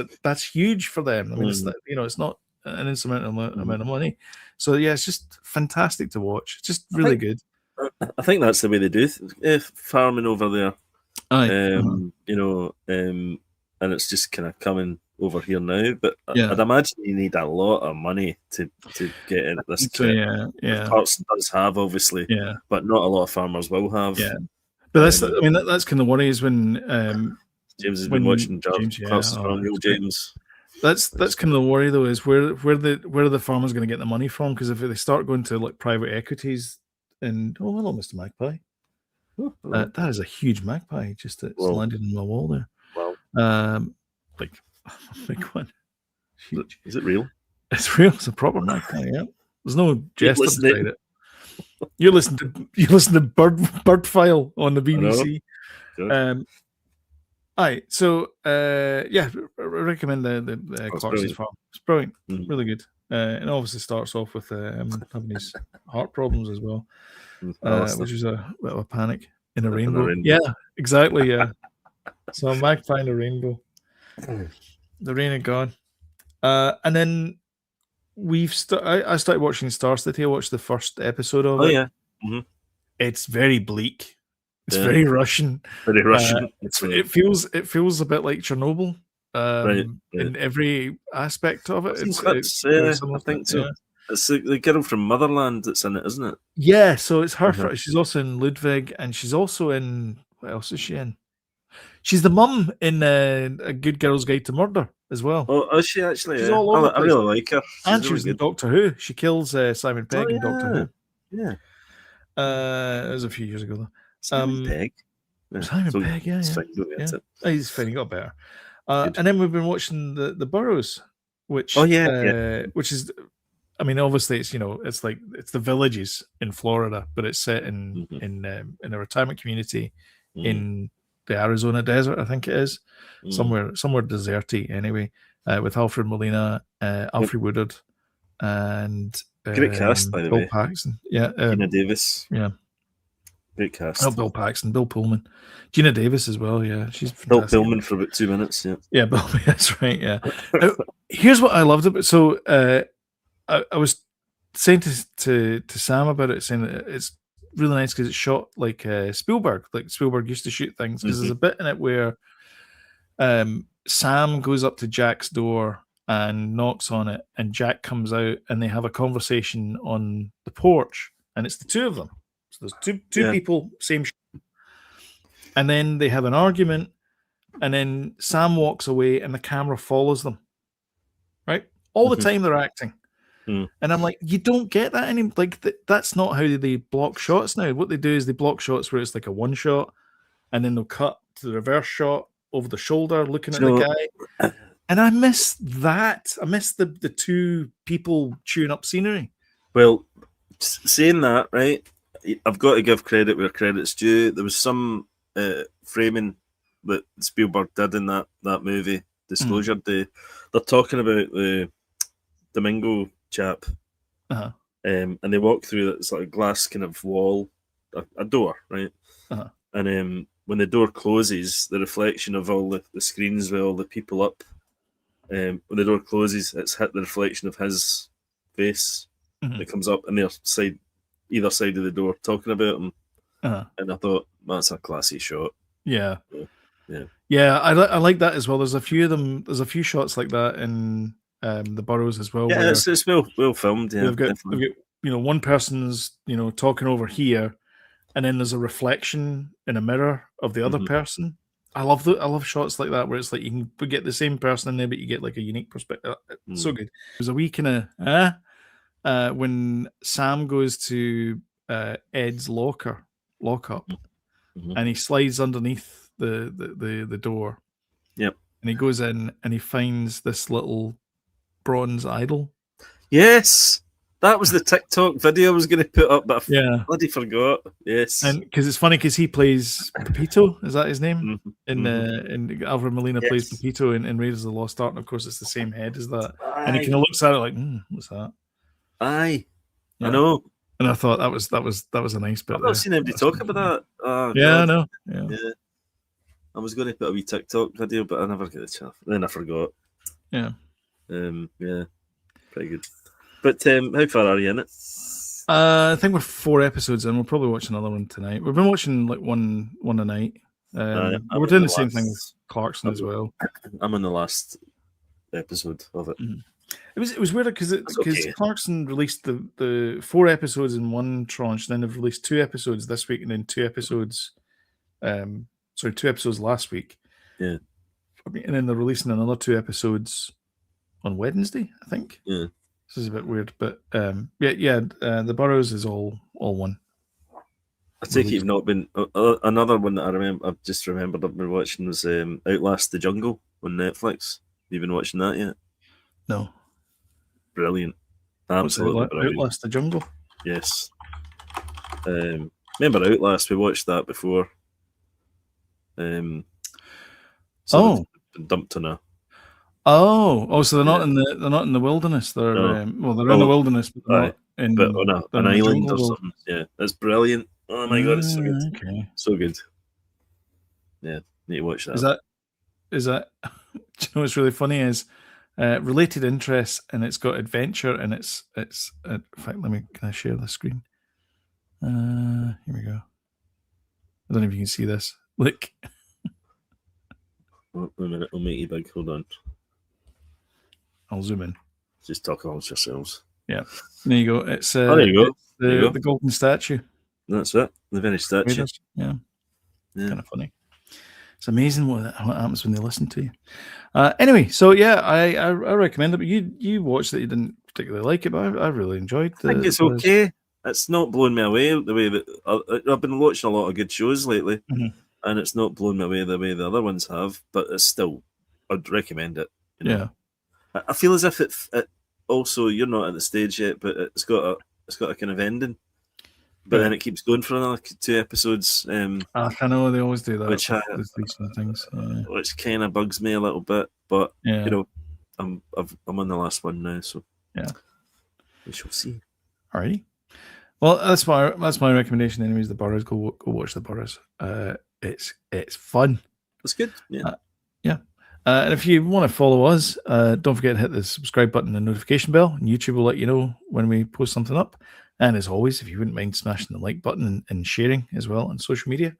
huge for them. I mean, it's not an insurmountable amount of money. So yeah, it's just fantastic to watch. It's just really good. I think that's the way they do farming over there. And it's just kind of coming over here now. But I'd imagine you need a lot of money to get into this kit. Clarkson does have, obviously, but not a lot of farmers will have. Yeah, but that's kind of worries when James has been watching Clarkson's Farm. James. That's kind of the worry though, is where are the farmers going to get the money from? Because if they start going to like private equities, and hello, Mr. Magpie. That is a huge magpie just that's landed in my wall there. Wow. Like a big one. Huge. Is it real? It's real. It's a proper magpie. Yeah. There's no jester beside it. You listen to Bird File on the BBC. So I recommend the Clarkson's Farm. It's brilliant, really good. And obviously starts off with having his heart problems as well. Which is a bit of a panic in a rainbow. Yeah, exactly. Yeah. So a magpie in a rainbow. The rain had gone. And then I started watching Star City. I watched the first episode of it. Oh yeah. Mm-hmm. It's very bleak. It's very Russian. Very Russian. It feels a bit like Chernobyl. In every aspect of it. I think so. Yeah. It's the girl from Motherland that's in it, isn't it? Yeah, so it's her. She's also in Ludwig, and she's also in... What else is she in? She's the mum in A Good Girl's Guide to Murder as well. Oh, is she actually? She's all over the place. I really like her. And she was in Doctor Who. She kills Simon Pegg in Doctor Who. Yeah. It was a few years ago, though. Simon Pegg? Simon Pegg, yeah. He's fine, he got better. And then we've been watching the Burrows, which is... I mean, obviously, it's it's the villages in Florida, but it's set in a retirement community in the Arizona desert, I think it is, somewhere deserty anyway, with Alfred Molina, Alfred Woodard, and great cast by the way. Bill Paxton, Gina Davis, great cast. Oh, Bill Paxton, Bill Pullman, Gina Davis as well. Yeah, she's fantastic. Bill Pullman for about 2 minutes. Yeah, Bill. That's right. Yeah. Here's what I loved about so. I was saying to Sam about it, saying that it's really nice because it's shot like Spielberg. Like Spielberg used to shoot things, because there's a bit in it where Sam goes up to Jack's door and knocks on it, and Jack comes out, and they have a conversation on the porch, and it's the two of them. So there's two people, same and then they have an argument, and then Sam walks away, and the camera follows them. Right, all the time they're acting. And I'm like, you don't get that anymore. Like that's not how they block shots now. What they do is they block shots where it's like a one shot, and then they'll cut to the reverse shot over the shoulder, looking at the guy. And I miss that. I miss the two people chewing up scenery. Well, saying that, right, I've got to give credit where credit's due. There was some framing that Spielberg did in that movie, Disclosure Day. They're talking about the Domingo chap, and they walk through that sort of glass kind of wall, a door, right? And when the door closes, the reflection of all the screens with all the people up, when the door closes, it's hit the reflection of his face Mhm. It comes up and they're either side of the door talking about him. And I thought, that's a classy shot. Yeah. Yeah. Yeah, I like that as well. There's a few of them. There's a few shots like that in the Burrows as well. Yeah, where it's well filmed. Yeah, they've got one person's talking over here, and then there's a reflection in a mirror of the other person. I love shots like that where it's like you can get the same person in there, but you get like a unique perspective. So good. There's a wee kind of when Sam goes to Ed's lockup, and he slides underneath the door. Yep. And he goes in and he finds this little bronze idol. Yes, that was the TikTok video I was going to put up, but I bloody forgot. Yes, and because it's funny because he plays Pepito, is that his name? In Alfred Molina plays Pepito in Raiders of the Lost Ark, and of course it's the same head as that. Aye. And he kind of looks at it like, what's that? Aye, yeah. I know. And I thought that was a nice bit. I've not seen anybody talk about that. Oh, yeah, God. I know. Yeah. I was going to put a wee TikTok video, but I never get the chance. Then I forgot. Yeah. Yeah. Pretty good. But how far are you in it? I think we're 4 episodes in. We'll probably watch another one tonight. We've been watching like one a night. We're doing the same thing with Clarkson as well. I'm in the last episode of it. It was weird because Clarkson released the 4 episodes in one tranche, then they've released 2 episodes this week and then 2 episodes 2 episodes last week. Yeah. And then they're releasing another 2 episodes on Wednesday, I think. Yeah. This is a bit weird, but the Burrows is all one. I take it you've not been another one that I've just remembered I've been watching was Outlast the Jungle on Netflix. You've been watching that yet? No. Brilliant. Absolutely brilliant. Outlast the Jungle? Yes. Remember Outlast? We watched that before. Been dumped on a. So they're not in the wilderness. They're they're in the wilderness, but they're not on an island or something. Yeah, it's brilliant. Oh my God, it's so good. Okay. So good. Yeah, need to watch that. Is that? Do you know what's really funny is related interests, and it's got adventure, and it's. In fact, can I share the screen? Here we go. I don't know if you can see this. Look. Wait a minute, I'll make you big. Hold on. I'll zoom in. Just talk amongst yourselves. Yeah. There you go. It's there you go. The golden statue. That's it. The very statue. Yeah. Kind of funny. It's amazing what happens when they listen to you. Anyway, so yeah, I recommend it. But you watched it. You didn't particularly like it, but I really enjoyed it. I think it's okay. It's not blowing me away the way that I've been watching a lot of good shows lately, and it's not blowing me away the way the other ones have. But it's still, I'd recommend it. Yeah. I feel as if it also, you're not at the stage yet, but it's got a kind of ending. But then it keeps going for another 2 episodes. I know they always do that. Which which kind of bugs me a little bit. But I'm on the last one now, so we shall see. Alrighty. Well, that's my recommendation. Anyways, the Burrows. Go watch the Burrows. It's fun. It's good. Yeah. And if you want to follow us, don't forget to hit the subscribe button and notification bell, and YouTube will let you know when we post something up. And as always, if you wouldn't mind smashing the like button and sharing as well on social media,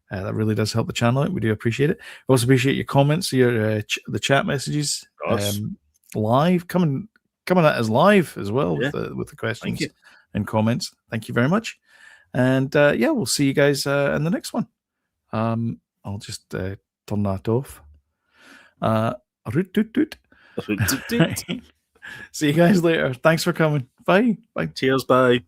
that really does help the channel out. We do appreciate it. We also appreciate your comments, your the chat messages, live coming at us live as well with the questions and comments. Thank you very much. And we'll see you guys in the next one. I'll just turn that off. See you guys later. Thanks for coming. Bye. Cheers. Bye.